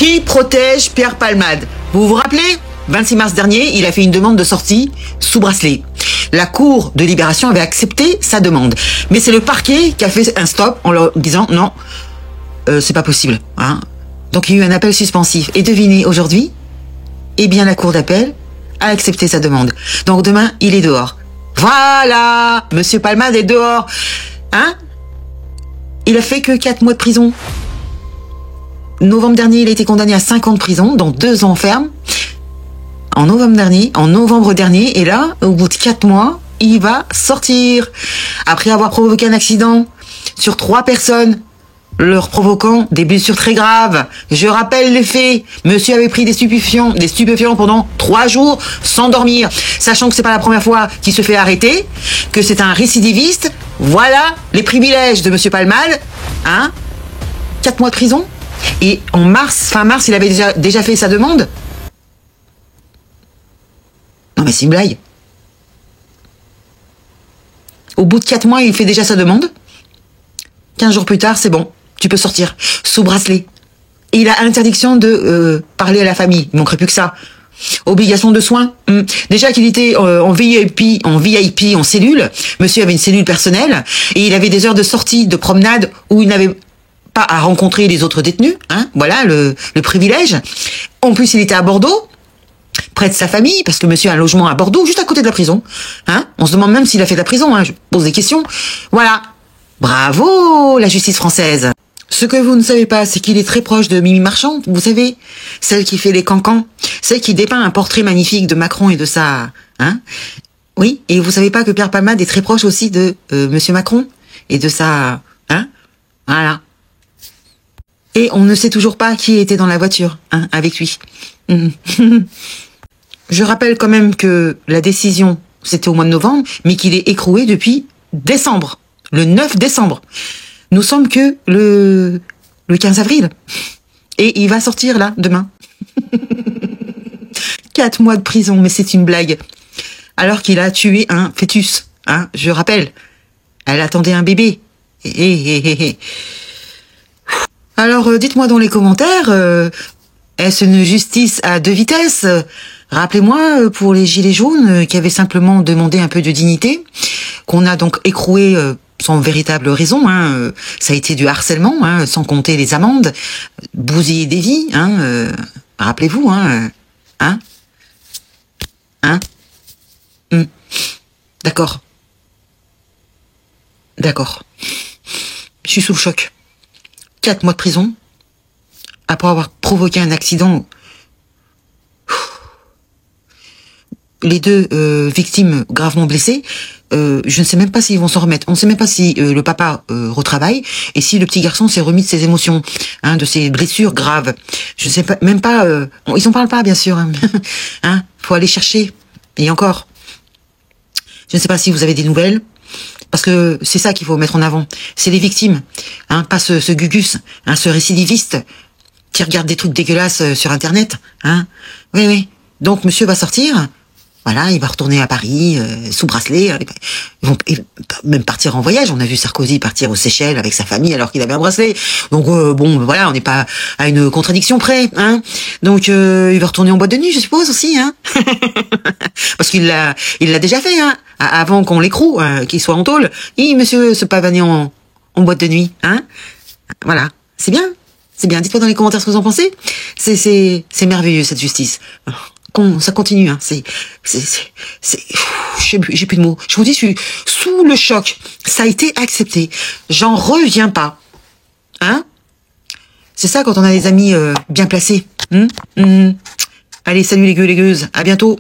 Qui protège Pierre Palmade? Vous vous rappelez? 26 mars dernier, il a fait une demande de sortie sous bracelet. La Cour de libération avait accepté sa demande. Mais c'est le parquet qui a fait un stop en leur disant non, c'est pas possible. Hein. Donc il y a eu un appel suspensif. Et devinez, aujourd'hui, eh bien la Cour d'appel a accepté sa demande. Donc demain, il est dehors. Voilà, Monsieur Palmade est dehors. Hein? Il a fait que 4 mois de prison. Novembre dernier, il a été condamné à 5 ans de prison, dont 2 ans ferme. En novembre dernier, et là, au bout de 4 mois, il va sortir. Après avoir provoqué un accident sur 3 personnes, leur provoquant des blessures très graves. Je rappelle les faits. Monsieur avait pris des stupéfiants pendant 3 jours sans dormir. Sachant que c'est pas la première fois qu'il se fait arrêter, que c'est un récidiviste. Voilà les privilèges de Monsieur Palmade. Hein? 4 mois de prison. Et en fin mars, il avait déjà fait sa demande. Non mais c'est une blague. Au bout de 4 mois, il fait déjà sa demande. 15 jours plus tard, c'est bon. Tu peux sortir. Sous bracelet. Et il a interdiction de parler à la famille. Il manquerait plus que ça. Obligation de soins. Déjà qu'il était en VIP, en cellule. Monsieur avait une cellule personnelle. Et il avait des heures de sortie, de promenade, où il n'avait pas à rencontrer les autres détenus. Hein, voilà le privilège. En plus, il était à Bordeaux, près de sa famille, parce que monsieur a un logement à Bordeaux, juste à côté de la prison. Hein, on se demande même s'il a fait de la prison. Hein, je pose des questions. Voilà. Bravo, la justice française. Ce que vous ne savez pas, c'est qu'il est très proche de Mimi Marchand, vous savez, celle qui fait les cancans, celle qui dépeint un portrait magnifique de Macron et de sa... Hein, oui, et vous savez pas que Pierre Palmade est très proche aussi de Monsieur Macron et de sa... Hein, voilà. Et on ne sait toujours pas qui était dans la voiture, hein, avec lui. Je rappelle quand même que la décision, c'était au mois de novembre, mais qu'il est écroué depuis décembre, le 9 décembre. Nous sommes que le 15 avril. Et il va sortir, là, demain. 4 mois de prison, mais c'est une blague. Alors qu'il a tué un fœtus, hein, je rappelle. Elle attendait un bébé. Alors, dites-moi dans les commentaires, est-ce une justice à 2 vitesses? Rappelez-moi, pour les gilets jaunes, qui avaient simplement demandé un peu de dignité, qu'on a donc écroué sans véritable raison, hein, ça a été du harcèlement, hein, sans compter les amendes, bousiller des vies, hein, rappelez-vous, hein. D'accord. Je suis sous le choc. 4 mois de prison, après avoir provoqué un accident. Les 2 victimes gravement blessées, je ne sais même pas s'ils vont s'en remettre. On ne sait même pas si le papa retravaille et si le petit garçon s'est remis de ses émotions, hein, de ses blessures graves. Je ne sais pas, même pas. Ils en parlent pas, bien sûr. Hein, faut aller chercher. Et encore, je ne sais pas si vous avez des nouvelles, parce que c'est ça qu'il faut mettre en avant. C'est les victimes, hein, pas ce gugus, hein, ce récidiviste qui regarde des trucs dégueulasses sur Internet. Hein. Oui. Donc monsieur va sortir. Voilà, il va retourner à Paris, sous bracelet. Ils vont même partir en voyage. On a vu Sarkozy partir aux Seychelles avec sa famille alors qu'il avait un bracelet. Donc bon, voilà, on n'est pas à une contradiction près, hein. Donc il va retourner en boîte de nuit, je suppose aussi, hein. Parce qu'il l'a déjà fait, hein, avant qu'on l'écroue, qu'il soit en tôle. Monsieur se pavaner en boîte de nuit, hein. Voilà, c'est bien. Dites-moi dans les commentaires ce que vous en pensez. C'est merveilleux cette justice. Ça continue, hein. J'ai plus de mots. Je vous dis, je suis sous le choc. Ça a été accepté. J'en reviens pas. Hein? C'est ça quand on a des amis bien placés. Allez, salut les gueux, les gueuses. À bientôt.